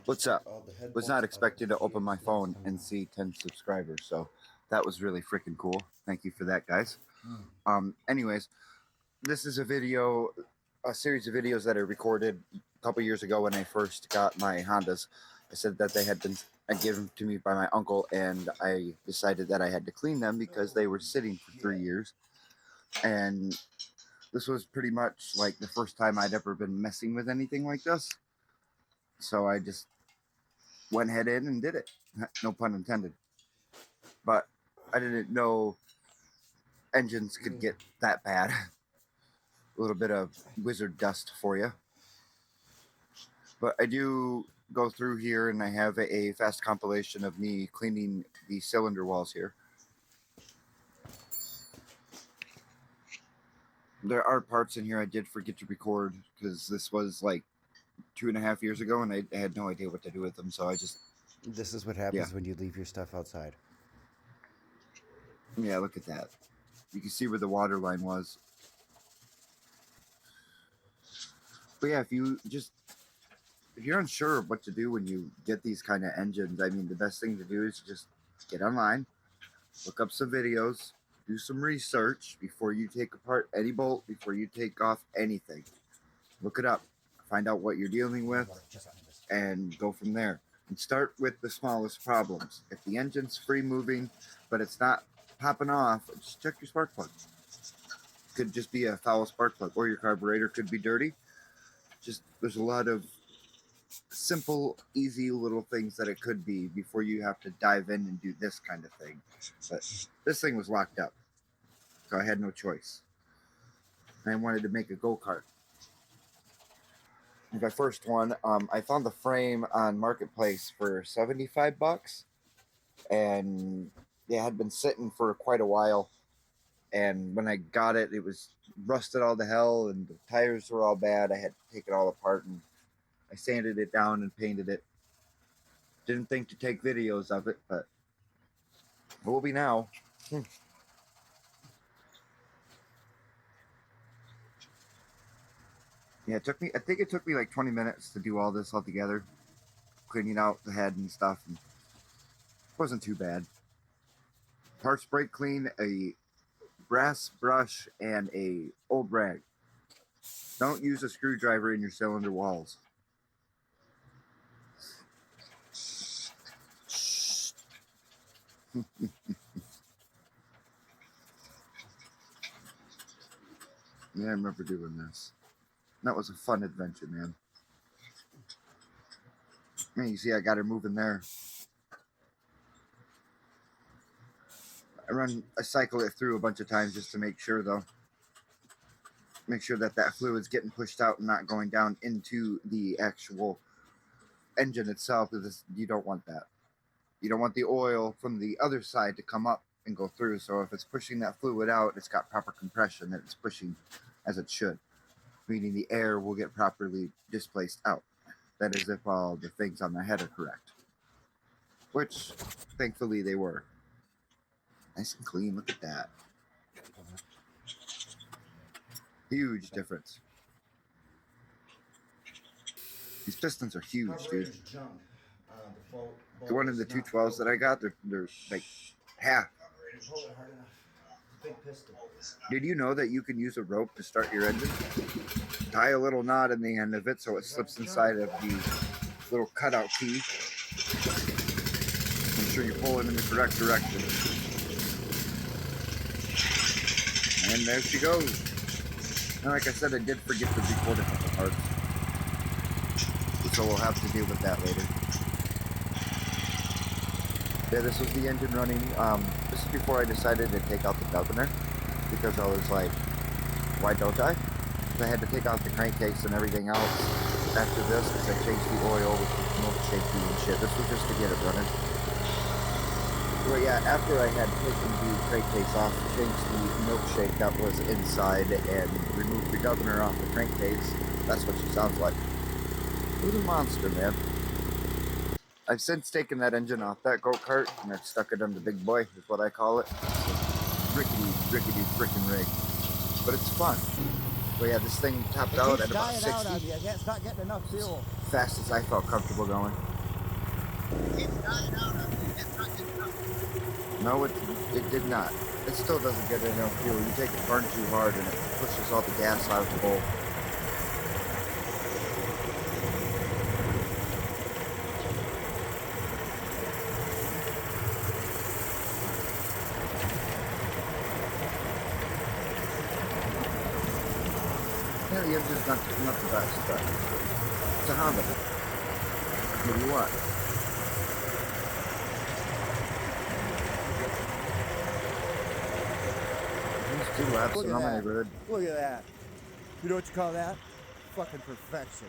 What's up? Was not expecting to open my phone and see 10 subscribers, so that was really freaking cool. Thank you for that, guys. Anyways, this is a series of videos that I recorded a couple years ago when I first got my Hondas. I said that they had been given to me by my uncle, and I decided that I had to clean them because they were sitting for 3 years. And this was pretty much like the first time I'd ever been messing with anything like this. So I just went head in and did it. No pun intended. But I didn't know engines could get that bad. A little bit of wizard dust for you. But I do go through here and I have a fast compilation of me cleaning the cylinder walls here. There are parts in here I did forget to record because this was like 2.5 years ago and I had no idea what to do with them, so I just... This is what happens when you leave your stuff outside. Yeah, look at that. You can see where the water line was. But yeah, if you're unsure of what to do when you get these kind of engines, I mean, the best thing to do is just get online, look up some videos, do some research before you take apart any bolt, before you take off anything. Look it up, find out what you're dealing with, and go from there. And start with the smallest problems. If the engine's free moving, but it's not popping off, just check your spark plug. Could just be a foul spark plug, or your carburetor could be dirty. There's a lot of simple, easy little things that it could be before you have to dive in and do this kind of thing. But this thing was locked up, so I had no choice. I wanted to make a go-kart. My first one, I found the frame on Marketplace for $75, and it had been sitting for quite a while. And when I got it, it was rusted all to hell, and the tires were all bad. I had to take it all apart, and I sanded it down and painted it. Didn't think to take videos of it, but it will be now. Yeah, I think it took me like 20 minutes to do all this all together, cleaning out the head and stuff, and it wasn't too bad. Parts brake clean, a brass brush, and a old rag. Don't use a screwdriver in your cylinder walls. Yeah, I remember doing this. That was a fun adventure, man. Man, you see I got her moving there. I cycle it through a bunch of times just to make sure, though. Make sure that fluid's getting pushed out and not going down into the actual engine itself, because you don't want that. You don't want the oil from the other side to come up and go through. So if it's pushing that fluid out, it's got proper compression, that it's pushing as it should, meaning the air will get properly displaced out. That is if all the things on the head are correct, which thankfully they were. Nice and clean, look at that. Huge difference. These pistons are huge, dude. The one in the 212s that I got, they're like half. Did you know that you can use a rope to start your engine? Tie a little knot in the end of it so it slips inside of the little cutout key. Make sure you pull it in the correct direction. And there she goes. And like I said, I did forget to record a couple parts, so we'll have to deal with that later. Yeah, this was the engine running. This is before I decided to take out the governor, because I was like, why don't I? I had to take out the crankcase and everything else after this, because I changed the oil with the milkshake and shit. This was just to get it running. Well, yeah, after I had taken the crankcase off, changed the milkshake that was inside, and removed the governor off the crankcase, that's what she sounds like. Who's a monster, man? I've since taken that engine off that go-kart, and I've stuck it on the big boy, is what I call it. It's a rickety frickin' rig. But it's fun. But yeah, this thing topped It out keeps at about dying out 60. on you. It's not getting enough fuel. Fast as I felt comfortable going. It's dying out on me. It's not getting enough. No, it did not. It still doesn't get enough fuel. You take it burn too hard and it pushes all the gas out of the bowl. Yeah, the engine's not the best, but it's a Honda. What do you want? These 2 laps Look and at I'm that. any good. Look at that. You know what you call that? Fucking perfection.